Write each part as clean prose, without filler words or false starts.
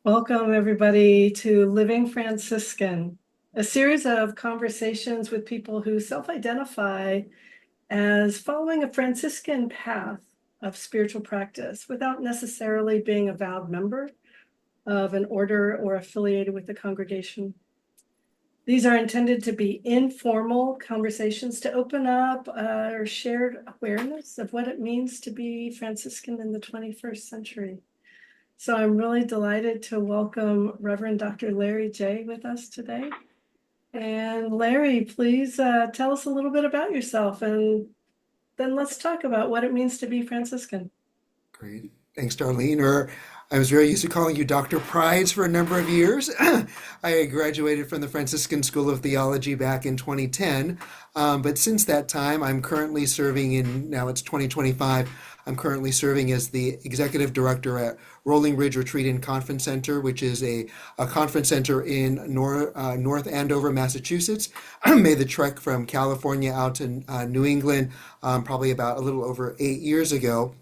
Welcome, everybody, to Living Franciscan, a series of conversations with people who self-identify as following a Franciscan path of spiritual practice without necessarily being a vowed member of an order or affiliated with the congregation. These are intended to be informal conversations to open up our shared awareness of what it means to be Franciscan in the 21st century. So I'm really delighted to welcome Reverend Dr. Larry J. with us today. And Larry, please tell us a little bit about yourself, and then let's talk about what it means to be Franciscan. Great. Thanks, Darlene. Or I was very used to calling you Dr. Prides for a number of years. I graduated from the Franciscan School of Theology back in 2010. But since that time, I'm currently serving now it's 2025. I'm currently serving as the executive director at Rolling Ridge Retreat and Conference Center, which is a conference center in North Andover, Massachusetts. Made the trek from California out to New England probably about a little over 8 years ago.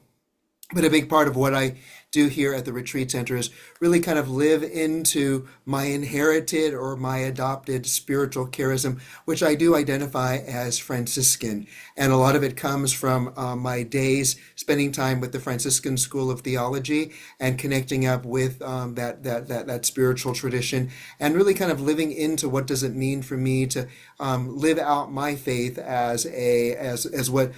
But a big part of what I do here at the retreat center is really kind of live into my inherited or my adopted spiritual charism, which I do identify as Franciscan. And a lot of it comes from my days spending time with the Franciscan School of Theology and connecting up with that spiritual tradition, and really kind of living into what does it mean for me to live out my faith as what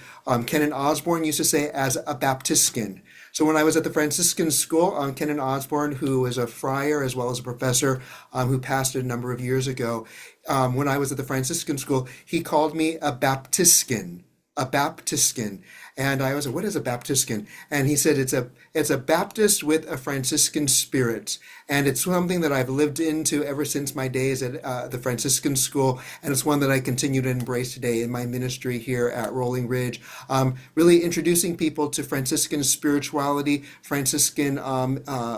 Ken Osborne used to say, as a Baptiscan. So when I was at the Franciscan school, Ken Osborne, who was a friar as well as a professor who passed a number of years ago, when I was at the Franciscan school, he called me a Baptiscan. A Baptiscan. And I was like, what is a Baptiscan? And he said it's a Baptist with a Franciscan spirit. And it's something that I've lived into ever since my days at the Franciscan school. And it's one that I continue to embrace today in my ministry here at Rolling Ridge. Really introducing people to Franciscan spirituality, Franciscan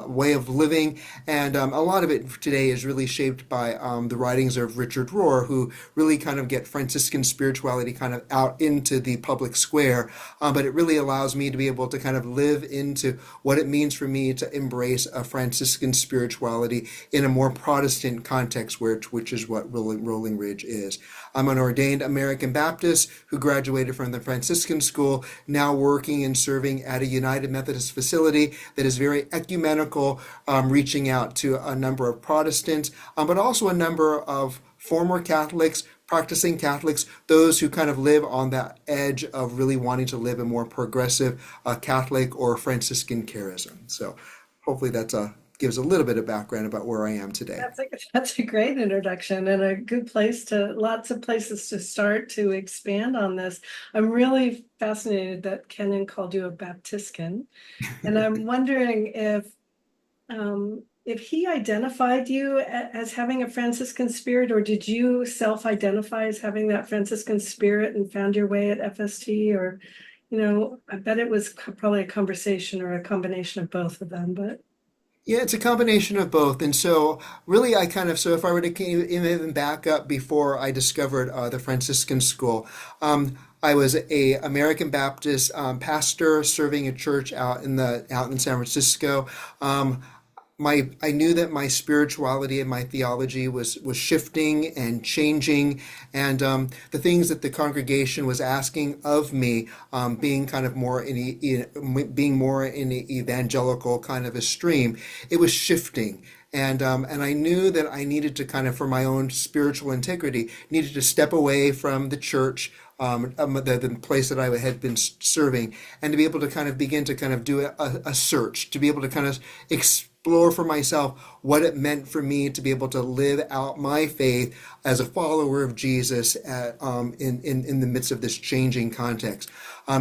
way of living. And a lot of it today is really shaped by the writings of Richard Rohr, who really kind of get Franciscan spirituality kind of out into the public square. But it really allows me to be able to kind of live into what it means for me to embrace a Franciscan spirituality in a more Protestant context, which is what Rolling Ridge is. I'm an ordained American Baptist who graduated from the Franciscan school, now working and serving at a United Methodist facility that is very ecumenical, reaching out to a number of Protestants, but also a number of former Catholics, practicing Catholics, those who kind of live on that edge of really wanting to live a more progressive Catholic or Franciscan charism. So hopefully that gives a little bit of background about where I am today. That's a great introduction and a good place lots of places to start to expand on this. I'm really fascinated that Kenan called you a Baptiscan, and I'm wondering if he identified you as having a Franciscan spirit, or did you self-identify as having that Franciscan spirit and found your way at FST? Or, I bet it was probably a conversation or a combination of both of them, but. Yeah, it's a combination of both. And so really so if I were to even back up before I discovered the Franciscan school, I was a American Baptist pastor serving a church out in San Francisco. I knew that my spirituality and my theology was shifting and changing, and the things that the congregation was asking of me, being kind of being more in the evangelical kind of a stream, it was shifting. And I knew that I needed to kind of, for my own spiritual integrity, needed to step away from the church, the place that I had been serving, and to be able to kind of begin to kind of do a search, to be able to kind of explore for myself what it meant for me to be able to live out my faith as a follower of Jesus in the midst of this changing context.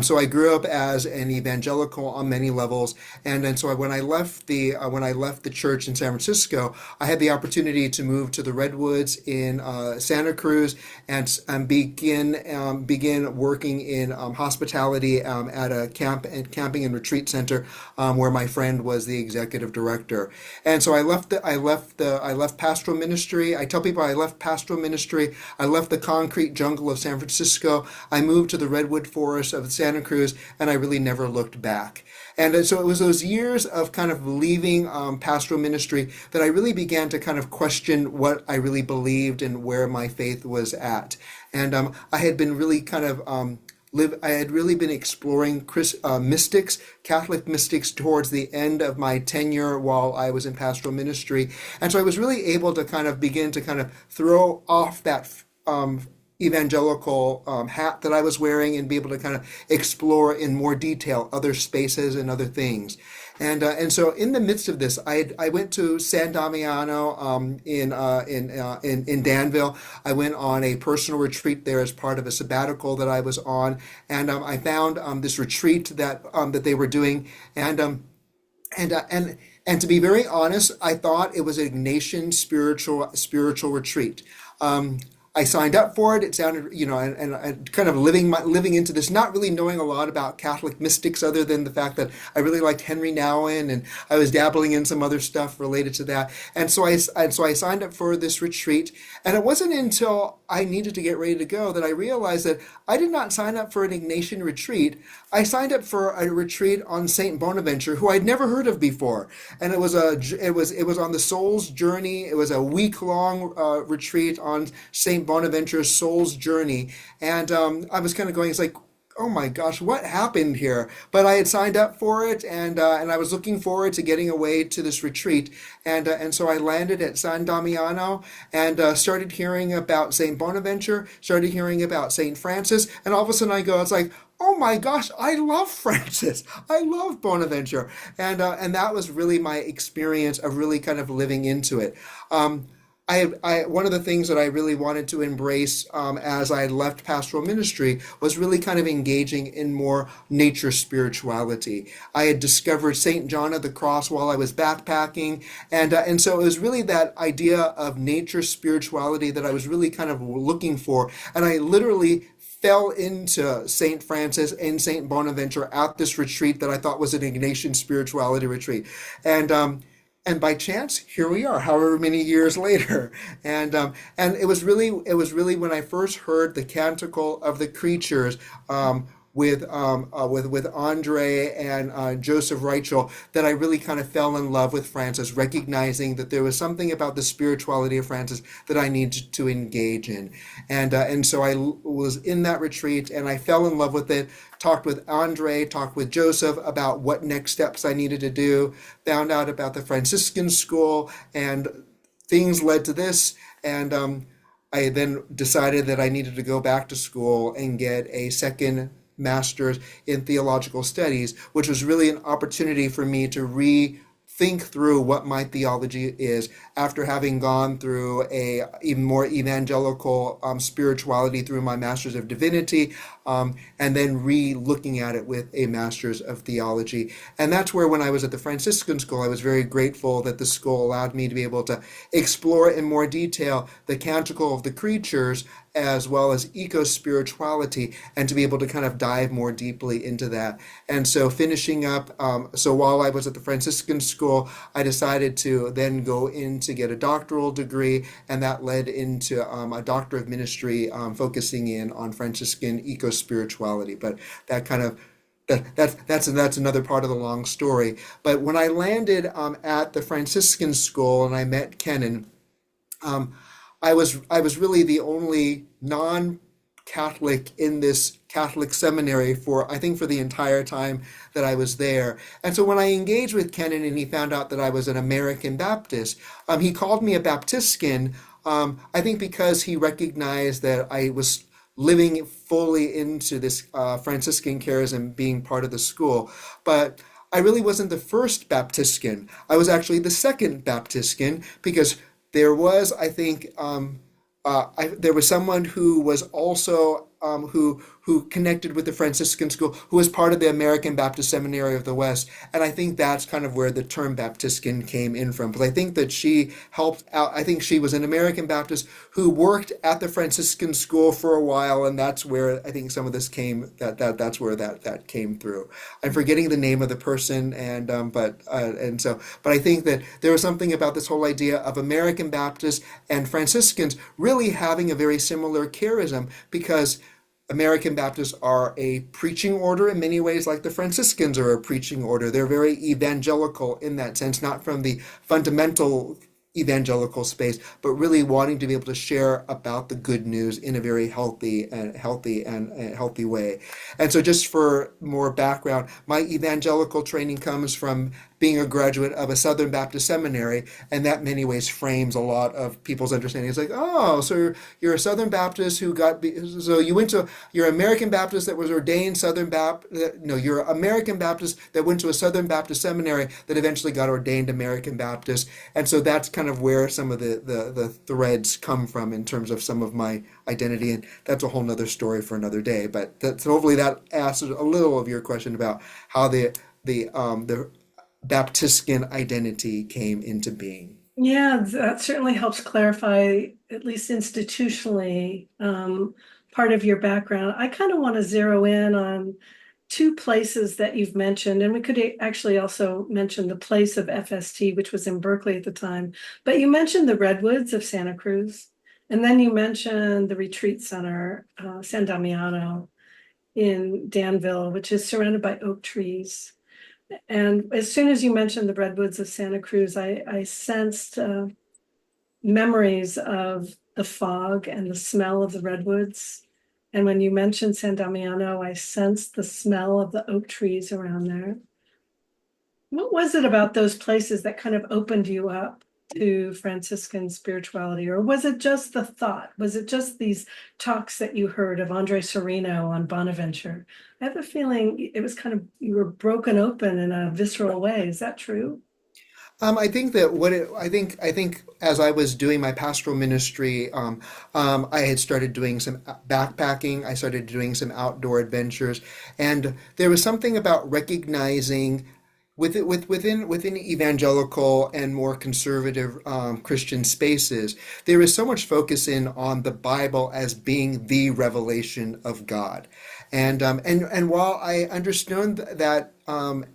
So I grew up as an evangelical on many levels, and then so when I left the church in San Francisco, I had the opportunity to move to the Redwoods in Santa Cruz and begin working in hospitality at a camping and retreat center where my friend was the executive director. And so I left pastoral ministry. I tell people I left pastoral ministry. I left the concrete jungle of San Francisco. I moved to the redwood forest of Santa Cruz, and I really never looked back. And so it was those years of kind of leaving pastoral ministry that I really began to kind of question what I really believed and where my faith was at. And I had been really kind of I had really been exploring mystics, Catholic mystics, towards the end of my tenure while I was in pastoral ministry, and so I was really able to kind of begin to kind of throw off that evangelical hat that I was wearing and be able to kind of explore in more detail other spaces and other things. And so in the midst of this, I went to San Damiano in Danville. I went on a personal retreat there as part of a sabbatical that I was on, and I found this retreat that they were doing, and to be very honest, I thought it was an Ignatian spiritual retreat. I signed up for it. It sounded, and kind of living into this, not really knowing a lot about Catholic mystics other than the fact that I really liked Henry Nouwen, and I was dabbling in some other stuff related to that. And so I signed up for this retreat. And it wasn't until I needed to get ready to go that I realized that I did not sign up for an Ignatian retreat. I signed up for a retreat on Saint Bonaventure, who I'd never heard of before. And it was on the Soul's Journey. It was a week-long retreat on Saint Bonaventure's Soul's Journey. And I was kind of going, it's like, oh my gosh, what happened here? But I had signed up for it, and I was looking forward to getting away to this retreat. And so I landed at San Damiano and started hearing about Saint Bonaventure, started hearing about Saint Francis, and all of a sudden it's like, oh my gosh, I love Francis. I love Bonaventure. And that was really my experience of really kind of living into it. One of the things that I really wanted to embrace as I left pastoral ministry was really kind of engaging in more nature spirituality. I had discovered St. John of the Cross while I was backpacking, and so it was really that idea of nature spirituality that I was really kind of looking for, and I literally fell into St. Francis and St. Bonaventure at this retreat that I thought was an Ignatian spirituality retreat. And by chance, here we are, however many years later. And it was really when I first heard the Canticle of the Creatures with Andre and Joseph Reichel that I really kind of fell in love with Francis, recognizing that there was something about the spirituality of Francis that I needed to engage in. And so I was in that retreat and I fell in love with it, talked with Andre, talked with Joseph about what next steps I needed to do, found out about the Franciscan school, and things led to this. And I then decided that I needed to go back to school and get a second master's in theological studies, which was really an opportunity for me to rethink through what my theology is after having gone through a even more evangelical spirituality through my master's of divinity, and then re-looking at it with a master's of theology. And that's where, when I was at the Franciscan school, I was very grateful that the school allowed me to be able to explore in more detail the Canticle of the Creatures as well as eco-spirituality, and to be able to kind of dive more deeply into that. And so finishing up, so while I was at the Franciscan school, I decided to then go in to get a doctoral degree, and that led into a doctor of ministry focusing in on Franciscan eco-spirituality. But that kind of that's another part of the long story. But when I landed at the Franciscan school and I met Kenan, I was really the only non-Catholic in this Catholic seminary for the entire time that I was there. And so when I engaged with Kenan and he found out that I was an American Baptist, he called me a Baptiscan, I think because he recognized that I was living fully into this Franciscan charism, being part of the school. But I really wasn't the first Baptiscan. I was actually the second Baptiscan, because there was, I think, there was someone who was also who connected with the Franciscan school, who was part of the American Baptist Seminary of the West, and I think that's kind of where the term Baptiscan came in from. Because I think that she helped out. I think she was an American Baptist who worked at the Franciscan school for a while, and that's where I think some of this came. That's where that came through. I'm forgetting the name of the person, but I think that there was something about this whole idea of American Baptists and Franciscans really having a very similar charism, because American Baptists are a preaching order in many ways, like the Franciscans are a preaching order. They're very evangelical in that sense, not from the fundamental evangelical space, but really wanting to be able to share about the good news in a very healthy way. And so, just for more background, my evangelical training comes from being a graduate of a Southern Baptist seminary, and that in many ways frames a lot of people's understanding. It's like, oh, so you're a Southern Baptist who got, so you're American Baptist that was ordained Southern Baptist, no, you're American Baptist that went to a Southern Baptist seminary that eventually got ordained American Baptist. And so that's kind of where some of the threads come from in terms of some of my identity. And that's a whole nother story for another day. But that's, hopefully that answers a little of your question about how the Baptiscan identity came into being. Yeah, that certainly helps clarify, at least institutionally, part of your background. I kind of want to zero in on two places that you've mentioned, and we could actually also mention the place of FST, which was in Berkeley at the time. But you mentioned the Redwoods of Santa Cruz, and then you mentioned the retreat center, San Damiano in Danville, which is surrounded by oak trees. And as soon as you mentioned the Redwoods of Santa Cruz, I sensed memories of the fog and the smell of the redwoods. And when you mentioned San Damiano, I sensed the smell of the oak trees around there. What was it about those places that kind of opened you up to Franciscan spirituality? Or was it just the thought? Was it just these talks that you heard of Andre Sereno on Bonaventure? I have a feeling it was kind of, you were broken open in a visceral way. Is that true? I think that I think as I was doing my pastoral ministry, I had started doing some backpacking. I started doing some outdoor adventures, and there was something about recognizing within evangelical and more conservative Christian spaces, there is so much focus in on the Bible as being the revelation of God, and while I understand that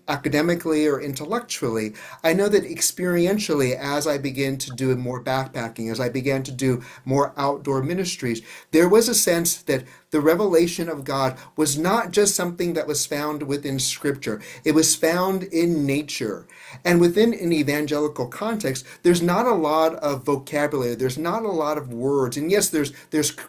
academically or intellectually, I know that experientially, as I began to do more backpacking, as I began to do more outdoor ministries, there was a sense that the revelation of God was not just something that was found within Scripture, it was found in nature. And within an evangelical context, there's not a lot of vocabulary, there's not a lot of words. And yes, there's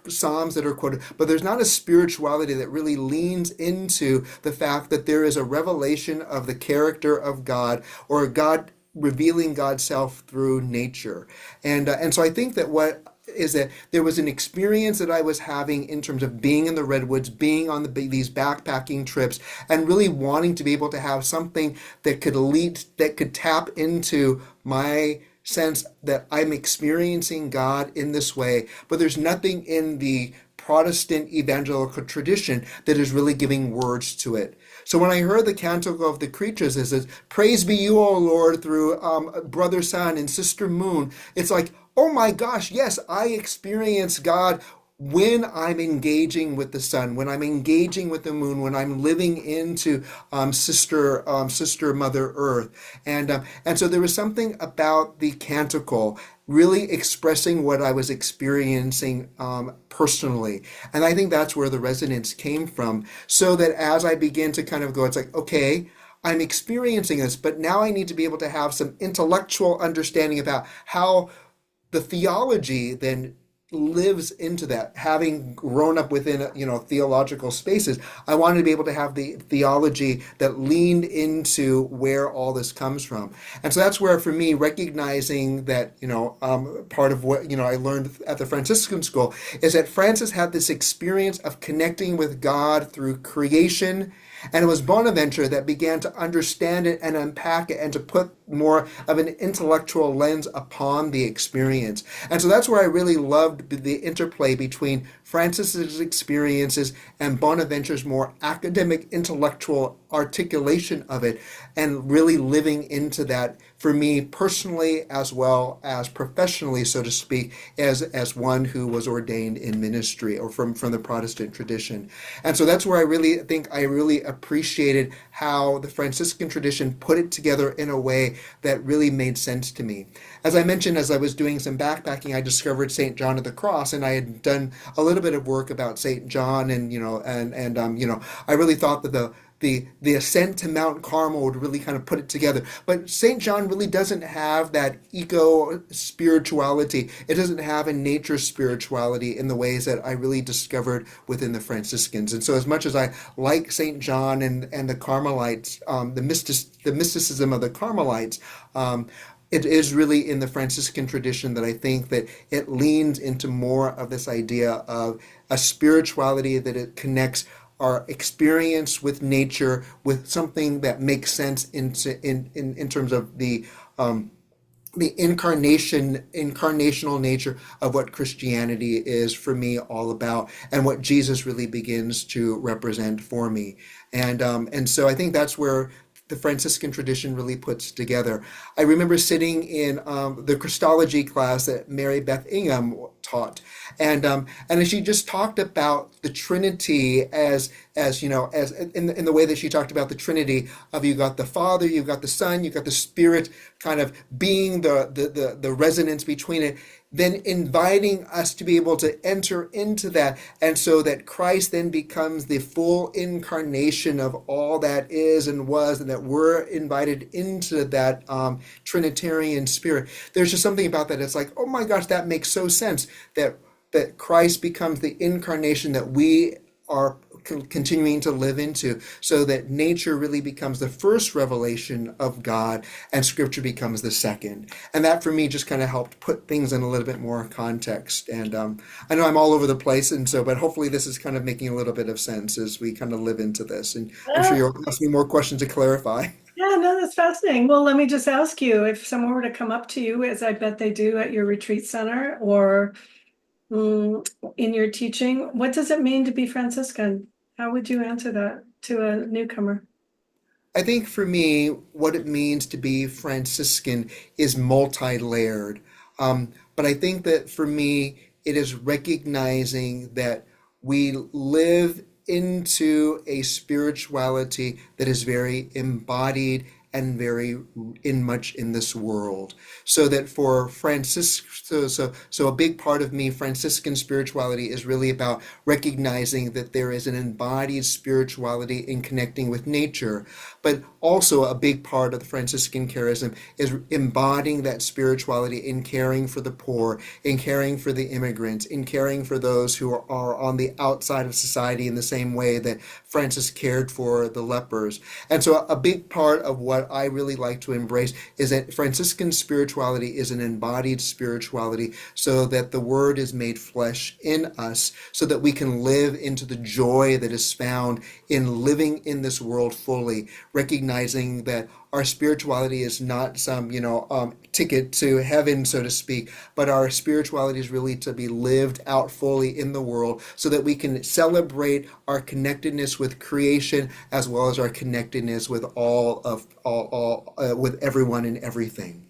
Psalms that are quoted, but there's not a spirituality that really leans into the fact that there is a revelation of the character of God, or God revealing God's self through nature. And so I think that what is that there was an experience that I was having in terms of being in the redwoods, being on these backpacking trips, and really wanting to be able to have something that could tap into my sense that I'm experiencing God in this way, but there's nothing in the Protestant evangelical tradition that is really giving words to it. So when I heard the Canticle of the Creatures, it says, "Praise be you, O Lord, through Brother Sun and Sister Moon," it's like, oh my gosh, yes, I experience God when I'm engaging with the sun, when I'm engaging with the moon, when I'm living into Sister Mother Earth, and so there was something about the canticle really expressing what I was experiencing personally, and I think that's where the resonance came from. So that as I begin to kind of go, it's like, okay, I'm experiencing this, but now I need to be able to have some intellectual understanding about how the theology then lives into that. Having grown up within theological spaces, I wanted to be able to have the theology that leaned into where all this comes from. And so that's where, for me, recognizing that part of what I learned at the Franciscan school is that Francis had this experience of connecting with God through creation. And it was Bonaventure that began to understand it and unpack it and to put more of an intellectual lens upon the experience. And so that's where I really loved the interplay between Francis's experiences and Bonaventure's more academic, intellectual articulation of it, and really living into that for me personally as well as professionally, so to speak, as one who was ordained in ministry or from the Protestant tradition. And so that's where I really think I really appreciated how the Franciscan tradition put it together in a way that really made sense to me. As I mentioned, as I was doing some backpacking, I discovered St. John of the Cross, and I had done a little bit of work about St. John, and I really thought that the ascent to Mount Carmel would really kind of put it together. But St. John really doesn't have that eco spirituality. It doesn't have a nature spirituality in the ways that I really discovered within the Franciscans. And so, as much as I like St. John and the Carmelites, the mysticism of the Carmelites, it is really in the Franciscan tradition that I think that it leans into more of this idea of a spirituality that it connects our experience with nature with something that makes sense in terms of the incarnational nature of what Christianity is for me all about, and what Jesus really begins to represent for me. And so I think that's where the Franciscan tradition really puts together. I remember sitting in the Christology class that Mary Beth Ingham taught, and she just talked about the Trinity as in the way that she talked about the Trinity of, you got the Father, you've got the Son, you've got the Spirit, kind of being the resonance between it, then inviting us to be able to enter into that, and so that Christ then becomes the full incarnation of all that is and was, and that we're invited into that Trinitarian spirit. There's just something about that. It's like, oh my gosh, that makes so sense that Christ becomes the incarnation that we are continuing to live into, so that nature really becomes the first revelation of God and scripture becomes the second. And that for me just kind of helped put things in a little bit more context. And I know I'm all over the place, and so, but hopefully this is kind of making a little bit of sense as we kind of live into this. And I'm sure Ah, you'll ask me more questions to clarify. yeah, no, that's fascinating. Well, let me just ask you, if someone were to come up to you, as I bet they do at your retreat center or in your teaching, what does it mean to be Franciscan? How would you answer that to a newcomer? I think for me, what it means to be Franciscan is multi-layered. But I think that for me, it is recognizing that we live into a spirituality that is very embodied and very in much in this world. So that for so a big part of me, Franciscan spirituality is really about recognizing that there is an embodied spirituality in connecting with nature, but also a big part of the Franciscan charism is embodying that spirituality in caring for the poor, in caring for the immigrants, in caring for those who are on the outside of society in the same way that Francis cared for the lepers. And so a big part of what I really like to embrace is that Franciscan spirituality is an embodied spirituality, so that the word is made flesh in us, so that we can live into the joy that is found in living in this world fully, recognizing that our spirituality is not some, ticket to heaven, so to speak, but our spirituality is really to be lived out fully in the world, so that we can celebrate our connectedness with creation as well as our connectedness with with everyone and everything.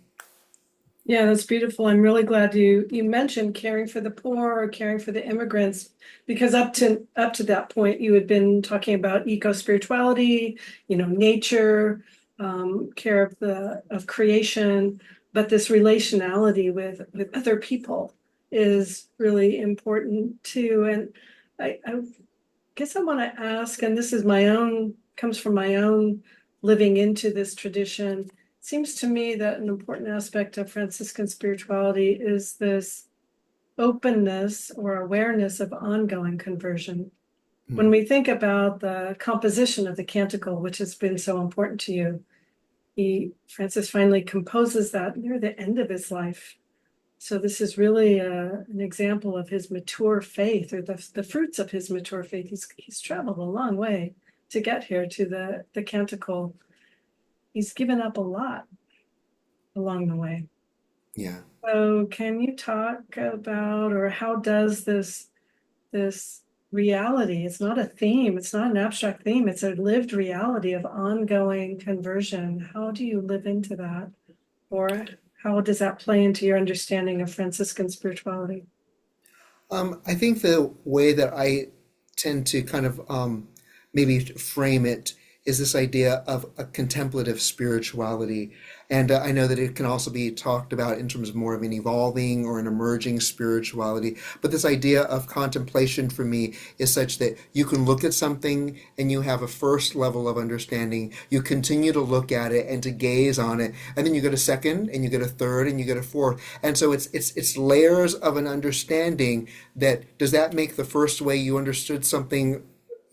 Yeah, that's beautiful. I'm really glad you mentioned caring for the poor or caring for the immigrants, because up to that point you had been talking about eco spirituality, nature, care of creation, but this relationality with other people is really important too. And I guess I want to ask, and this is comes from my own living into this tradition. Seems to me that an important aspect of Franciscan spirituality is this openness or awareness of ongoing conversion. When Mm. we think about the composition of the canticle, which has been so important to you, Francis finally composes that near the end of his life. So this is really an example of his mature faith, or the fruits of his mature faith. He's traveled a long way to get here to the canticle. He's given up a lot along the way. Yeah. So can you talk about, or how does this reality, it's not a theme, it's not an abstract theme, it's a lived reality of ongoing conversion. How do you live into that? Or how does that play into your understanding of Franciscan spirituality? I think the way that I tend to kind of maybe frame it is this idea of a contemplative spirituality. And I know that it can also be talked about in terms of more of an evolving or an emerging spirituality. But this idea of contemplation for me is such that you can look at something and you have a first level of understanding. You continue to look at it and to gaze on it, and then you get a second, and you get a third, and you get a fourth. And so it's layers of an understanding that does that make the first way you understood something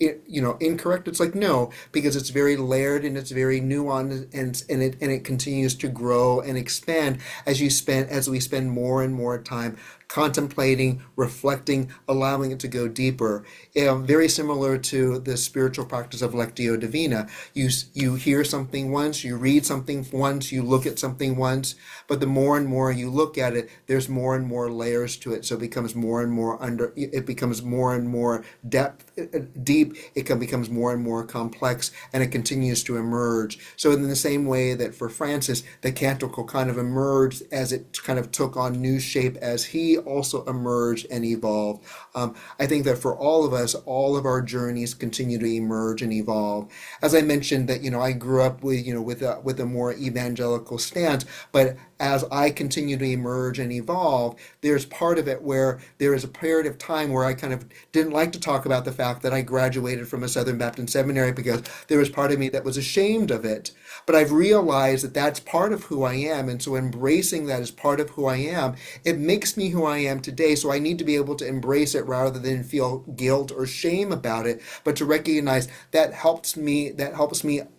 incorrect? It's like no, because it's very layered and it's very nuanced, and it continues to grow and expand as we spend more and more time contemplating, reflecting, allowing it to go deeper. Very similar to the spiritual practice of Lectio Divina. You hear something once, you read something once, you look at something once, but the more and more you look at it, there's more and more layers to it. So it becomes more and more it becomes more and more deep. It becomes more and more complex, and it continues to emerge. So in the same way that for Francis, the canticle kind of emerged as it kind of took on new shape as he also emerged and evolved. I think that for all of us, all of our journeys continue to emerge and evolve. As I mentioned, that I grew up with a more evangelical stance, but as I continue to emerge and evolve, there's part of it where there is a period of time where I kind of didn't like to talk about the fact that I graduated from a Southern Baptist seminary because there was part of me that was ashamed of it. But I've realized that that's part of who I am, and so embracing that as part of who I am, it makes me who I am today. So I need to be able to embrace it rather than feel guilt or shame about it, but to recognize that helps me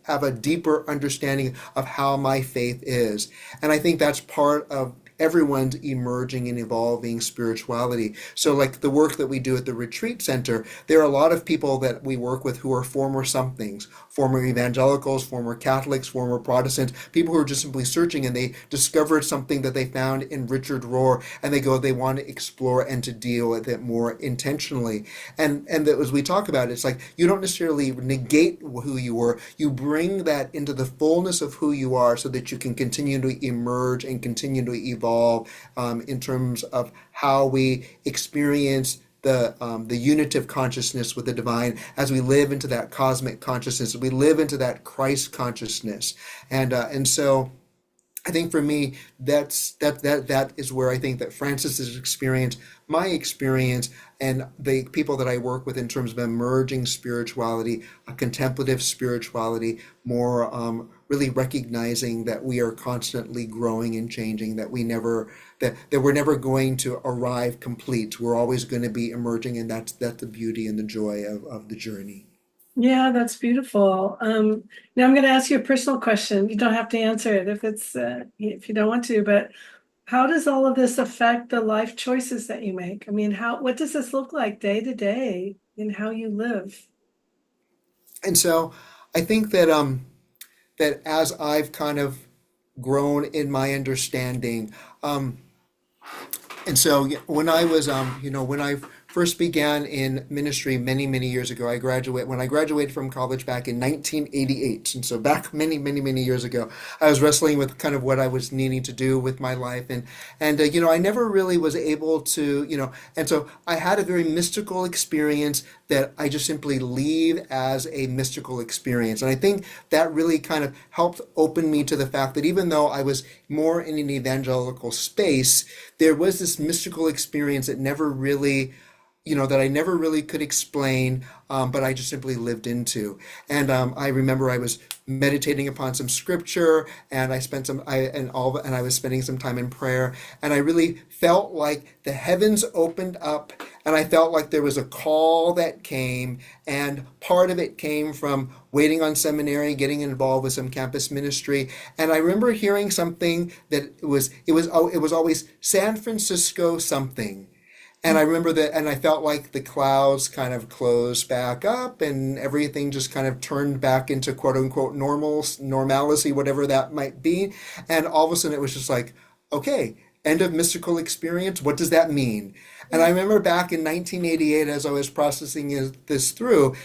have a deeper understanding of how my faith is. And I think that's part of everyone's emerging and evolving spirituality. So like the work that we do at the retreat center, there are a lot of people that we work with who are former somethings, former evangelicals, former Catholics, former Protestants, people who are just simply searching, and they discovered something that they found in Richard Rohr, and they want to explore and to deal with it more intentionally. And that as we talk about it, it's like you don't necessarily negate who you were, you bring that into the fullness of who you are so that you can continue to emerge and continue to evolve in terms of how we experience the unitive consciousness with the divine as we live into that cosmic consciousness, we live into that Christ consciousness, and so I think for me that is where I think that Francis's experience, my experience, and the people that I work with in terms of emerging spirituality, a contemplative spirituality, more really recognizing that we are constantly growing and changing, that we're never going to arrive complete. We're always going to be emerging, and that's the beauty and the joy of the journey. Yeah, that's beautiful. Now I'm going to ask you a personal question. You don't have to answer it if you don't want to, but how does all of this affect the life choices that you make? I mean, what does this look like day to day in how you live? And so I think that as I've kind of grown in my understanding, and so when I was, when I first began in ministry many years ago, when I graduated from college back in 1988, and so back many years ago, I was wrestling with kind of what I was needing to do with my life, and I never really was able to, and so I had a very mystical experience that I just simply leave as a mystical experience, and I think that really kind of helped open me to the fact that even though I was more in an evangelical space, there was this mystical experience that never really that I never really could explain, but I just simply lived into. And I remember I was meditating upon some scripture, and I was spending some time in prayer, and I really felt like the heavens opened up, and I felt like there was a call that came, and part of it came from waiting on seminary, getting involved with some campus ministry, and I remember hearing something that it was always San Francisco something. And I remember that, and I felt like the clouds kind of closed back up, and everything just kind of turned back into quote unquote normalcy, whatever that might be. And all of a sudden, it was just like, okay, end of mystical experience. What does that mean? And I remember back in 1988, as I was processing this through,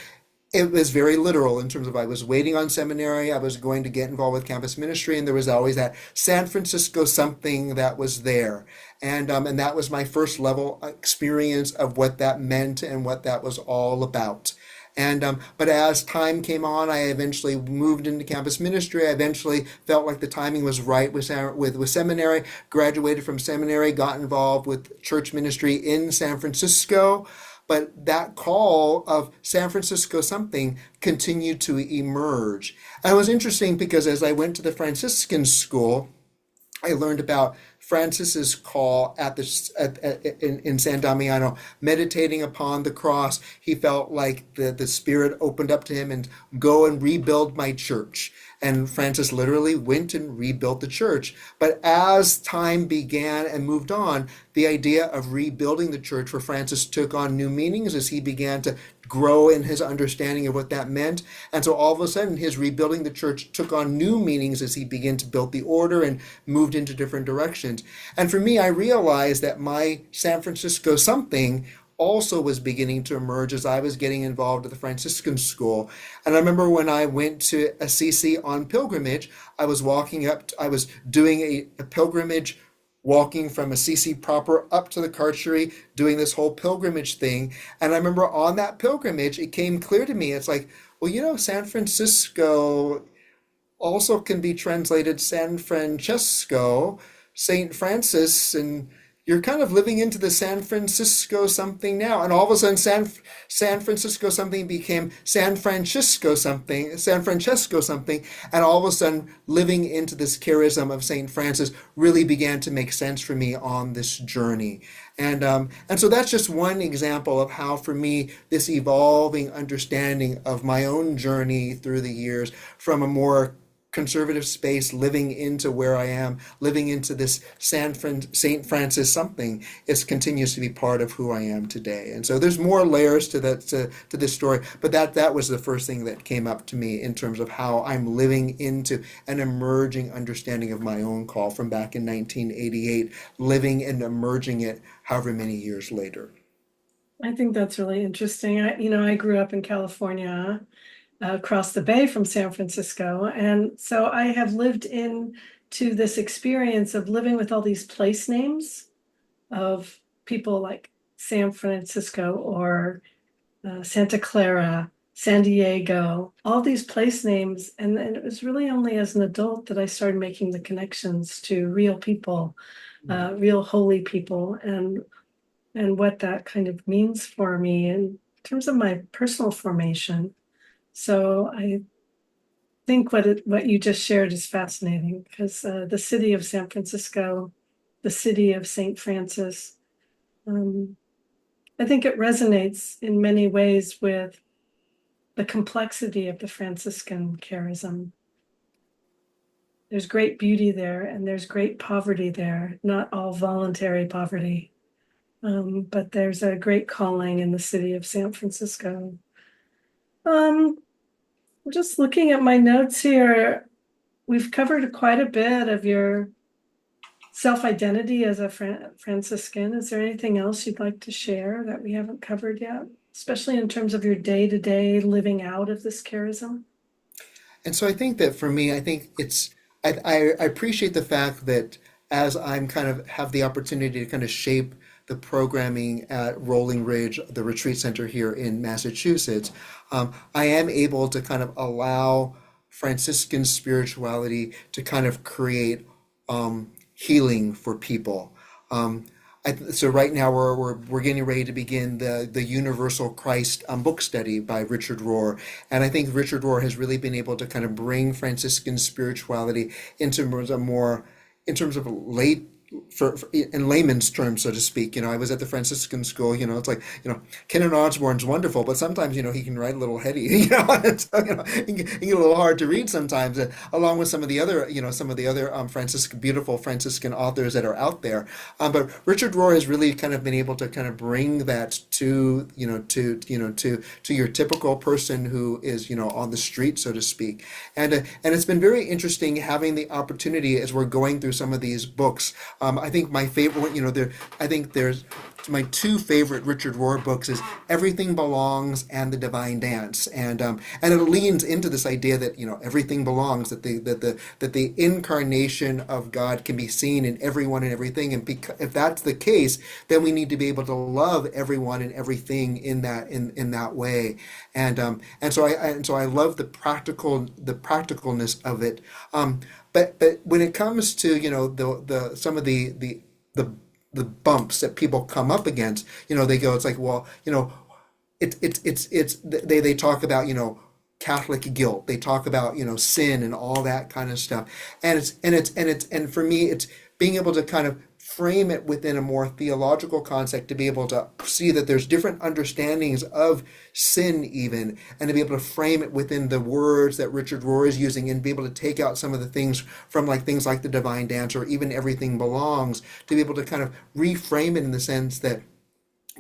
it was very literal in terms of I was waiting on seminary, I was going to get involved with campus ministry, and there was always that San Francisco something that was there. And that was my first level experience of what that meant and what that was all about. But as time came on, I eventually moved into campus ministry. I eventually felt like the timing was right with seminary, graduated from seminary, got involved with church ministry in San Francisco. But that call of San Francisco something continued to emerge. And it was interesting because as I went to the Franciscan school, I learned about Francis's call in San Damiano, meditating upon the cross. He felt like the Spirit opened up to him and go and rebuild my church. And Francis literally went and rebuilt the church. But as time began and moved on, the idea of rebuilding the church for Francis took on new meanings as he began to grow in his understanding of what that meant. And so all of a sudden, his rebuilding the church took on new meanings as he began to build the order and moved into different directions. And for me, I realized that my San Francisco something also was beginning to emerge as I was getting involved at the Franciscan school. And I remember when I went to Assisi on pilgrimage, I was doing a pilgrimage, walking from Assisi proper up to the Carcery, doing this whole pilgrimage thing. And I remember on that pilgrimage, it came clear to me, it's like, well, San Francisco also can be translated San Francesco, Saint Francis, and you're kind of living into the San Francisco something now. And all of a sudden, San Francisco something became San Francisco something, and all of a sudden, living into this charism of Saint Francis really began to make sense for me on this journey. And so that's just one example of how, for me, this evolving understanding of my own journey through the years from a more conservative space, living into where I am, living into this Saint Francis something, continues to be part of who I am today. And so there's more layers to this story, but that was the first thing that came up to me in terms of how I'm living into an emerging understanding of my own call from back in 1988, living and emerging it however many years later. I think that's really interesting. I grew up in California, across the bay from San Francisco. And so I have lived into this experience of living with all these place names of people like San Francisco or Santa Clara, San Diego, all these place names. And it was really only as an adult that I started making the connections to real people, real holy people, and what that kind of means for me in terms of my personal formation. So I think what you just shared is fascinating because the city of San Francisco, the city of St. Francis, I think it resonates in many ways with the complexity of the Franciscan charism. There's great beauty there and there's great poverty there, not all voluntary poverty, but there's a great calling in the city of San Francisco. Just looking at my notes here, we've covered quite a bit of your self-identity as a Franciscan. Is there anything else you'd like to share that we haven't covered yet, especially in terms of your day-to-day living out of this charism? And so I think that for me, I appreciate the fact that as I'm kind of have the opportunity to kind of shape the programming at Rolling Ridge, the retreat center here in Massachusetts, I am able to kind of allow Franciscan spirituality to kind of create healing for people. So right now we're getting ready to begin the Universal Christ book study by Richard Rohr, and I think Richard Rohr has really been able to kind of bring Franciscan spirituality into in terms of in layman's terms, so to speak. I was at the Franciscan school. It's like, Kennan Osborne's wonderful, but sometimes, he can write a little heady. And so, it can get a little hard to read sometimes, along with some of the other, beautiful Franciscan authors that are out there. But Richard Rohr has really kind of been able to kind of bring that to your typical person who is, on the street, so to speak. And it's been very interesting having the opportunity as we're going through some of these books. I think my favorite one, I think there's my two favorite Richard Rohr books is Everything Belongs and The Divine Dance, and it leans into this idea that everything belongs, that the incarnation of God can be seen in everyone and everything, and if that's the case, then we need to be able to love everyone and everything in that way, and so I love the practicalness of it. But when it comes to the some of the the bumps that people come up against, they go, it's like, well, they talk about Catholic guilt. They talk about sin and all that kind of stuff, and for me, it's being able to kind of frame it within a more theological concept, to be able to see that there's different understandings of sin even, and to be able to frame it within the words that Richard Rohr is using, and be able to take out some of the things from like things like the Divine Dance or even Everything Belongs, to be able to kind of reframe it in the sense that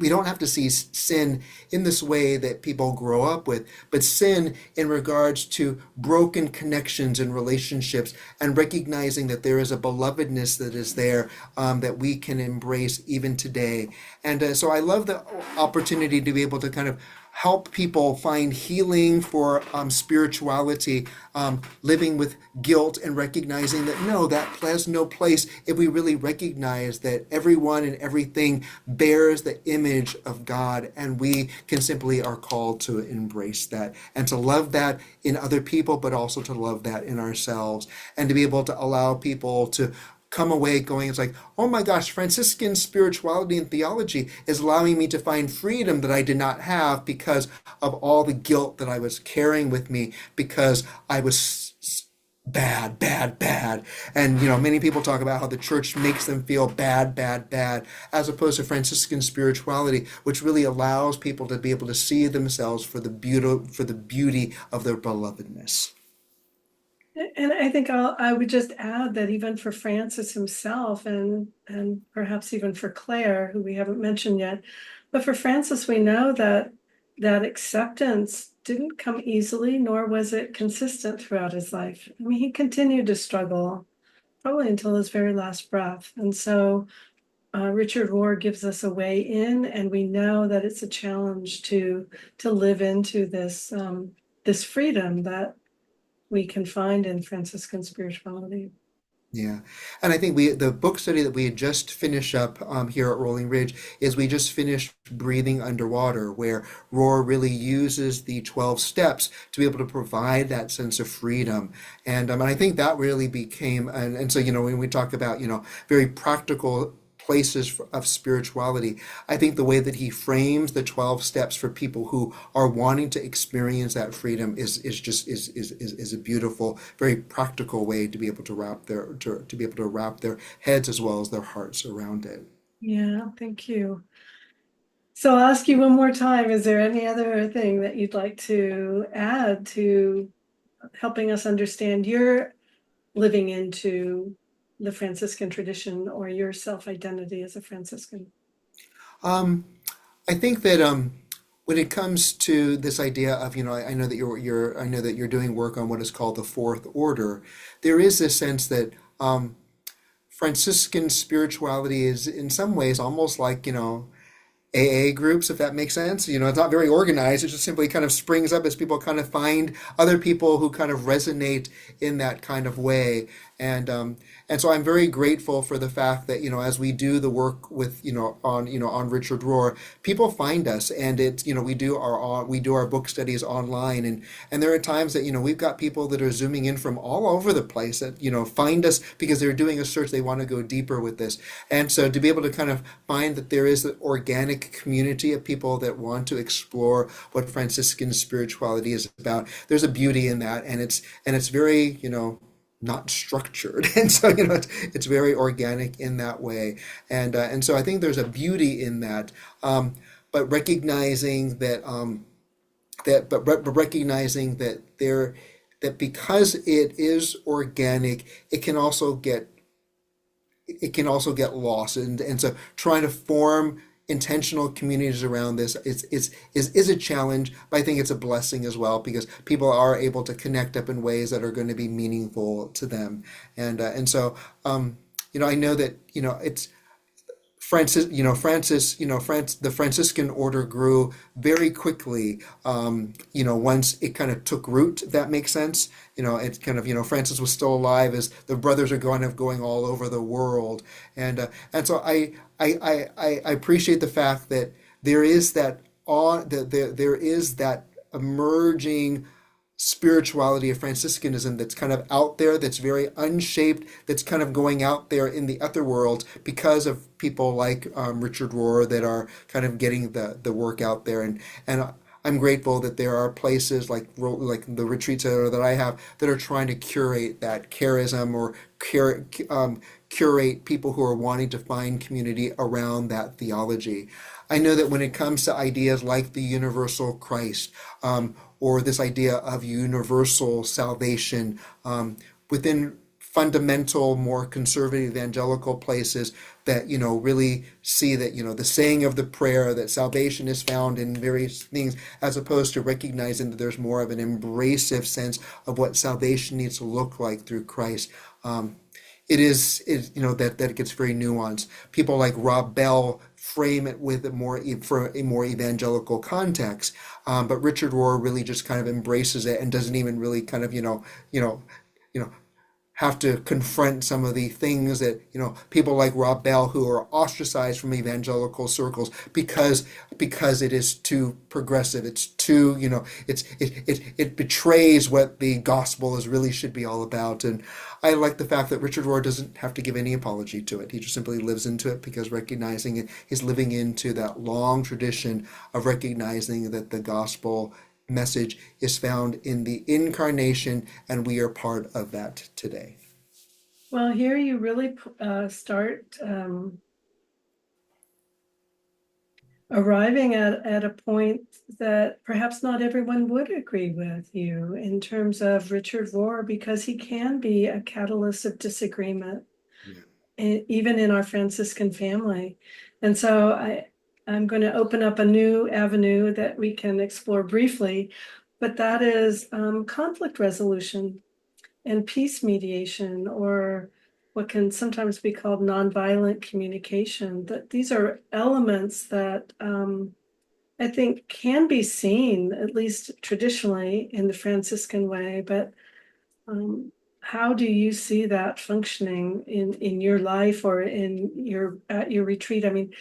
we don't have to see sin in this way that people grow up with, but sin in regards to broken connections and relationships, and recognizing that there is a belovedness that is there, that we can embrace even today. And so I love the opportunity to be able to kind of help people find healing for spirituality, living with guilt, and recognizing that no, that has no place if we really recognize that everyone and everything bears the image of God, and we can simply are called to embrace that and to love that in other people, but also to love that in ourselves, and to be able to allow people to come away going, it's like, oh my gosh, Franciscan spirituality and theology is allowing me to find freedom that I did not have because of all the guilt that I was carrying with me, because I was bad, bad, bad. And many people talk about how the church makes them feel bad, bad, bad, as opposed to Franciscan spirituality, which really allows people to be able to see themselves for the beauty of their belovedness. And I think I would just add that even for Francis himself, and perhaps even for Claire, who we haven't mentioned yet, but for Francis, we know that acceptance didn't come easily, nor was it consistent throughout his life. I mean, he continued to struggle probably until his very last breath. And so Richard Rohr gives us a way in, and we know that it's a challenge to live into this freedom that we can find in Franciscan spirituality. Yeah, and I think the book study that we had just finished up here at Rolling Ridge is we just finished Breathing Underwater, where Rohr really uses the 12 steps to be able to provide that sense of freedom, and I think that really became, and so when we talk about very practical places of spirituality, I think the way that he frames the 12 steps for people who are wanting to experience that freedom is a beautiful, very practical way to be able to to be able to wrap their heads as well as their hearts around it. Yeah, thank you. So I'll ask you one more time, is there any other thing that you'd like to add to helping us understand your living into the Franciscan tradition or your self-identity as a Franciscan? Um, I think that when it comes to this idea of, I know that I know that you're doing work on what is called the fourth order. There is this sense that Franciscan spirituality is in some ways almost like, AA groups, if that makes sense. It's not very organized. It just simply kind of springs up as people kind of find other people who kind of resonate in that kind of way. And so I'm very grateful for the fact that, as we do the work with, on Richard Rohr, people find us, and it's, we do our book studies online, and there are times that, we've got people that are zooming in from all over the place that, find us because they're doing a search. They want to go deeper with this. And so to be able to kind of find that there is an organic community of people that want to explore what Franciscan spirituality is about, there's a beauty in that, and it's very, not structured, and so it's very organic in that way, and so I think there's a beauty in that, but recognizing that recognizing that that because it is organic, it can also get lost, and so trying to form intentional communities around this is a challenge, but I think it's a blessing as well, because people are able to connect up in ways that are going to be meaningful to them, and so I know that, it's the Franciscan order grew very quickly. Once it kind of took root, if that makes sense. It's kind of, Francis was still alive as the brothers are going all over the world, and so I appreciate the fact that there is that there is that emerging spirituality of Franciscanism that's kind of out there, that's very unshaped, that's kind of going out there in the other world because of people like Richard Rohr that are kind of getting the work out there. And I'm grateful that there are places like the retreats that I have that are trying to curate that charism or curate people who are wanting to find community around that theology. I know that when it comes to ideas like the universal Christ, or this idea of universal salvation, within fundamental, more conservative evangelical places that, really see that, the saying of the prayer that salvation is found in various things, as opposed to recognizing that there's more of an embracive sense of what salvation needs to look like through Christ. That it gets very nuanced. People like Rob Bell frame it with for a more evangelical context, but Richard Rohr really just kind of embraces it and doesn't even really kind of you know have to confront some of the things that people like Rob Bell who are ostracized from evangelical circles because it is too progressive. It's too it betrays what the gospel is really should be all about. And I like the fact that Richard Rohr doesn't have to give any apology to it. He just simply lives into it because recognizing it, he's living into that long tradition of recognizing that the gospel message is found in the incarnation, and we are part of that today. Well, here you really start arriving at a point that perhaps not everyone would agree with you in terms of Richard Rohr, because he can be a catalyst of disagreement, even in our Franciscan family. And so I'm going to open up a new avenue that we can explore briefly, but that is conflict resolution and peace mediation, or what can sometimes be called nonviolent communication. That these are elements that I think can be seen, at least traditionally, in the Franciscan way. But how do you see that functioning in your life or at your retreat? I mean,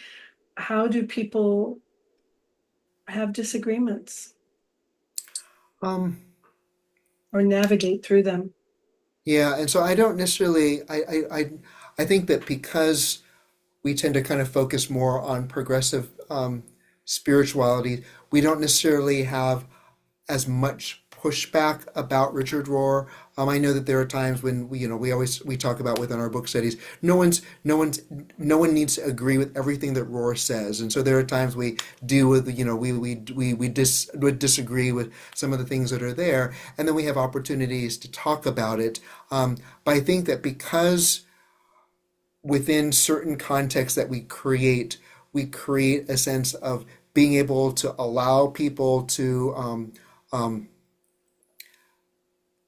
how do people have disagreements Um, or navigate through them? yeah, and so I don't necessarily. I think that because we tend to kind of focus more on progressive spirituality, we don't necessarily have as much pushback about Richard Rohr. I know that there are times when we talk about within our book studies, no one needs to agree with everything that Rohr says, and so there are times we do with would disagree with some of the things that are there, and then we have opportunities to talk about it. But I think that because within certain contexts that we create a sense of being able to allow people to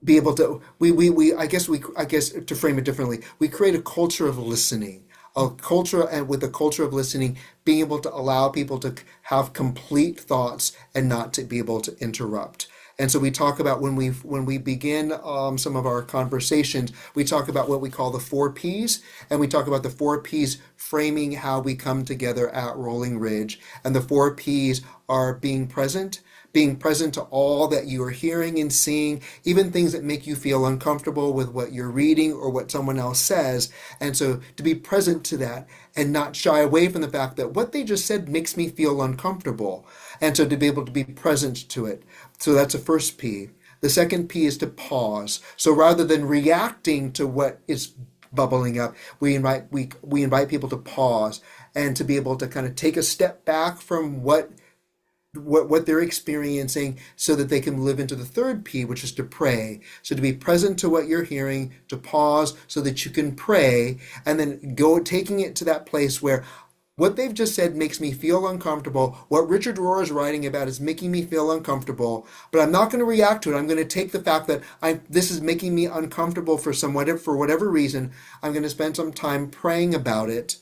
be able to I guess to frame it differently, we create a culture of listening, a culture, and with a culture of listening, being able to allow people to have complete thoughts and not to be able to interrupt. And so we talk about when we begin some of our conversations, we talk about what we call the four P's, and we talk about the four P's framing how we come together at Rolling Ridge. And the four P's are being present to all that you are hearing and seeing, even things that make you feel uncomfortable with what you're reading or what someone else says. And so to be present to that and not shy away from the fact that what they just said makes me feel uncomfortable. And so to be able to be present to it. So that's the first P. The second P is to pause. So rather than reacting to what is bubbling up, we invite people to pause and to be able to kind of take a step back from what they're experiencing so that they can live into the third P, which is to pray. So to be present to what you're hearing, to pause so that you can pray, and then taking it to that place where what they've just said makes me feel uncomfortable. What Richard Rohr is writing about is making me feel uncomfortable, but I'm not going to react to it. I'm going to take the fact that this is making me uncomfortable for whatever reason. I'm going to spend some time praying about it.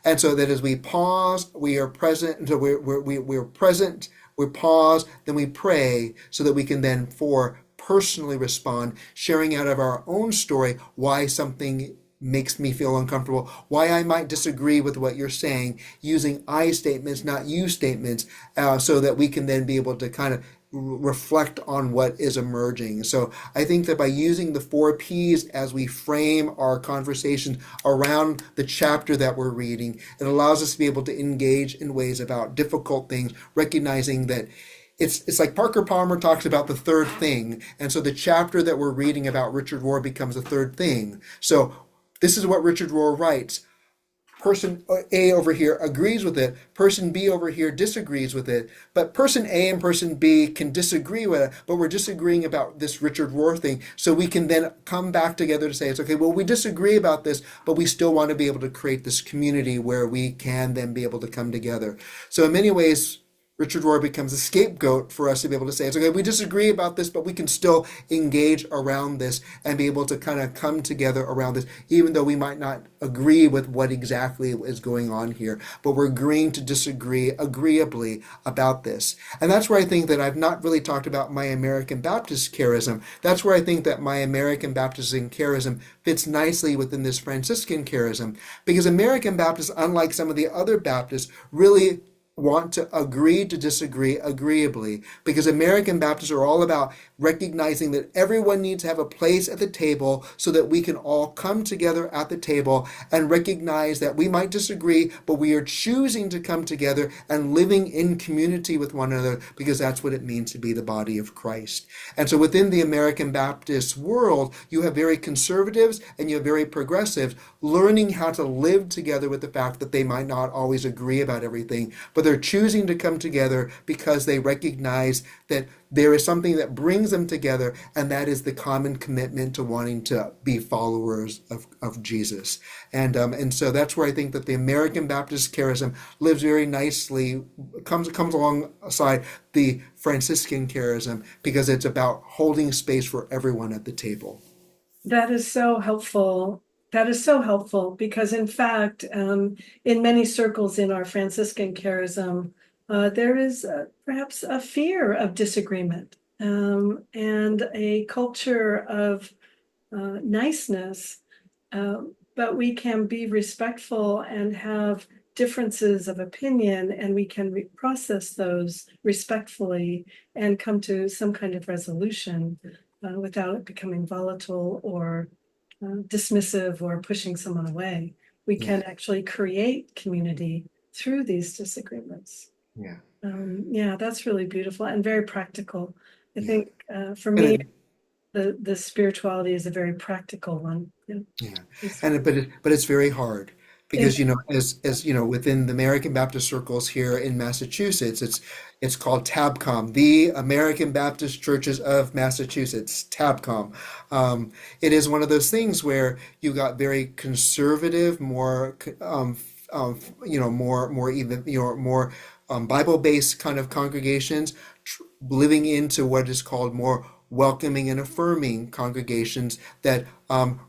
And so that as we pause, we are present. So we're present, we pause, then we pray so that we can then personally respond, sharing out of our own story why something makes me feel uncomfortable, why I might disagree with what you're saying, using I statements, not you statements, so that we can then be able to kind of reflect on what is emerging. So I think that by using the 4 Ps as we frame our conversation around the chapter that we're reading, it allows us to be able to engage in ways about difficult things, recognizing that it's like Parker Palmer talks about the third thing, and so the chapter that we're reading about Richard Rohr becomes a third thing. So this is what Richard Rohr writes. Person A over here agrees with it, person B over here disagrees with it, but person A and person B can disagree with it, but we're disagreeing about this Richard Rohr thing. So we can then come back together to say, it's okay, well, we disagree about this, but we still want to be able to create this community where we can then be able to come together. So in many ways, Richard Rohr becomes a scapegoat for us to be able to say, it's okay, we disagree about this, but we can still engage around this and be able to kind of come together around this, even though we might not agree with what exactly is going on here, but we're agreeing to disagree agreeably about this. And that's where I think that I've not really talked about my American Baptist charism. That's where I think that my American Baptist charism fits nicely within this Franciscan charism, because American Baptists, unlike some of the other Baptists, really want to agree to disagree agreeably, because American Baptists are all about recognizing that everyone needs to have a place at the table so that we can all come together at the table and recognize that we might disagree, but we are choosing to come together and living in community with one another, because that's what it means to be the body of Christ. And so within the American Baptist world, you have very conservatives and you have very progressives learning how to live together with the fact that they might not always agree about everything, but they're choosing to come together because they recognize that there is something that brings them together, and that is the common commitment to wanting to be followers of Jesus. And so that's where I think that the American Baptist charism lives very nicely, comes alongside the Franciscan charism, because it's about holding space for everyone at the table. That is so helpful. That is so helpful because, in fact, in many circles in our Franciscan charism, there is perhaps a fear of disagreement and a culture of niceness, but we can be respectful and have differences of opinion, and we can process those respectfully and come to some kind of resolution without it becoming volatile or dismissive or pushing someone away. We Yeah, can actually create community through these disagreements. yeah, Yeah, that's really beautiful and very practical. I yeah. think for And me, it, the spirituality is a very practical one. Yeah, Yeah, it's, but it's very hard, it, because as you know, within the American Baptist circles here in Massachusetts, it's called TABCOM, the American Baptist Churches of Massachusetts, TABCOM. It is one of those things where you got very conservative, more even more Bible-based kind of congregations, living into what is called more welcoming and affirming congregations that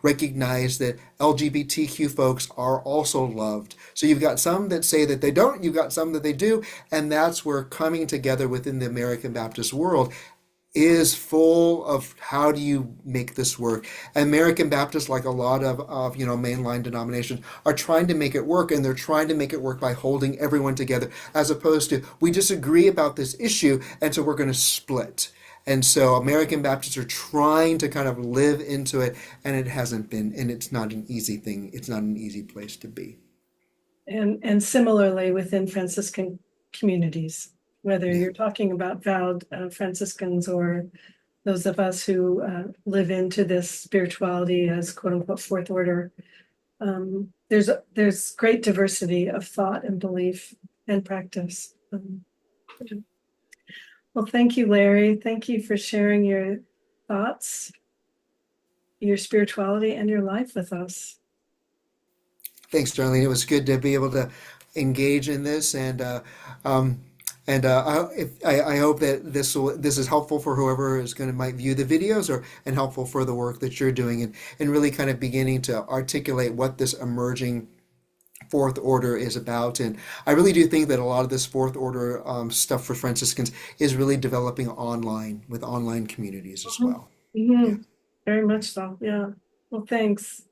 recognize that LGBTQ folks are also loved. So you've got some that say that they don't, you've got some that they do, and that's where coming together within the American Baptist world is full of how do you make this work. American Baptists, like a lot of mainline denominations, are trying to make it work, and they're trying to make it work by holding everyone together, as opposed to we disagree about this issue and so we're going to split. And so American Baptists are trying to kind of live into it, and it hasn't been, and it's not an easy thing. It's not an easy place to be. and similarly within Franciscan communities, whether Yeah. you're talking about vowed Franciscans or those of us who live into this spirituality as quote unquote fourth order, there's great diversity of thought and belief and practice. Well, thank you, Larry. Thank you for sharing your thoughts, your spirituality, and your life with us. Thanks, Darlene. It was good to be able to engage in this, um, I hope that this is helpful for whoever is going to might view the videos, or and helpful for the work that you're doing, and really kind of beginning to articulate what this emerging fourth order is about. And I really do think that a lot of this fourth order stuff for Franciscans is really developing online with online communities as Mhm. well. Yeah. Mhm. Very much so. Yeah. Well, thanks.